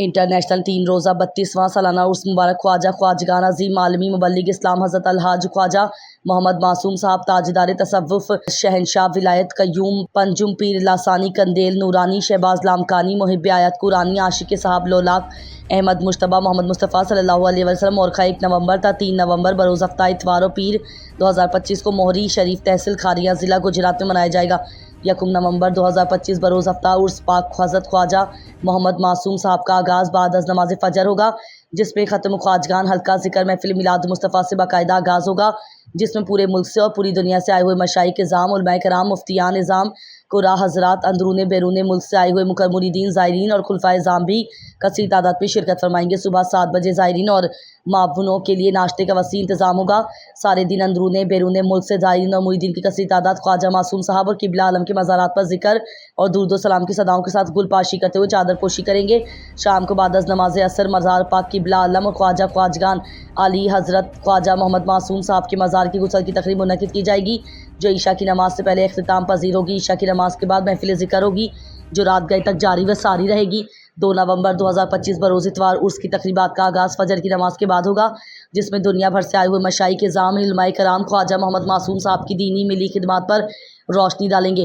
International 3 روزہ 32واں سالانہ عرس مبارک خواجہ خواجگان عظیم عالمی مبلغ اسلام حضرت الحاج خواجہ محمد معصوم صاحب تاجدار تصوف شہنشاہ ولایت قیوم پنجم پیر لاسانی قندیل نورانی شہباز لامکانی محب آیت قرآنی عاشق صاحب لولاک احمد مجتبیٰ محمد مصطفیٰ صلی اللہ علیہ وسلم اور 1 نومبر تا 3 نومبر بروز ہفتہ اتوار و پیر 2025 کو موہری شریف تحصیل کھاریاں ضلع گجرات میں منایا جائے گا۔ 1 نومبر 2025 بروز ہفتہ عرس پاک حضرت خواجہ محمد معصوم صاحب کا آغاز بعد از نماز فجر ہوگا، جس میں ختم خواجگان حلقہ ذکر محفل میلاد مصطفیٰ سے باقاعدہ آغاز ہوگا، جس میں پورے ملک سے اور پوری دنیا سے آئے ہوئے مشائخ اعظام، علماء کرام، مفتیان نظام، قرا حضرات، اندرون بیرون ملک سے آئے ہوئے مریدین، زائرین اور خلفائے اعظام بھی کثیر تعداد میں شرکت فرمائیں گے۔ صبح 7 بجے زائرین اور معاونوں کے لیے ناشتے کا وسیع انتظام ہوگا۔ سارے دن اندرون بیرون ملک سے زائرین اور مریدین کی کثیر تعداد خواجہ معصوم صاحب اور قبلہ عالم کے مزارات پر ذکر اور درود و سلام کی صداؤں کے ساتھ گل پاشی کرتے ہوئے چادر پوشی کریں گے۔ شام کو بعد از نماز عصر مزار پاک قبلہ عالم اور خواجہ خواجگان علی حضرت خواجہ محمد معصوم صاحب کے مزار کی غسل کی تقریب منعقد کی جائے گی، جو عشاء کی نماز سے پہلے اختتام پذیر ہوگی۔ عشاء کی نماز کے بعد محفل ذکر ہوگی، جو رات گئے تک جاری و ساری رہے گی۔ 2 نومبر 2025 بروز اتوار عرس کی تقریبات کا آغاز فجر کی نماز کے بعد ہوگا، جس میں دنیا بھر سے آئے ہوئے مشائخ اعظام، علماء کرام خواجہ محمد معصوم صاحب کی دینی ملی خدمات پر روشنی ڈالیں گے۔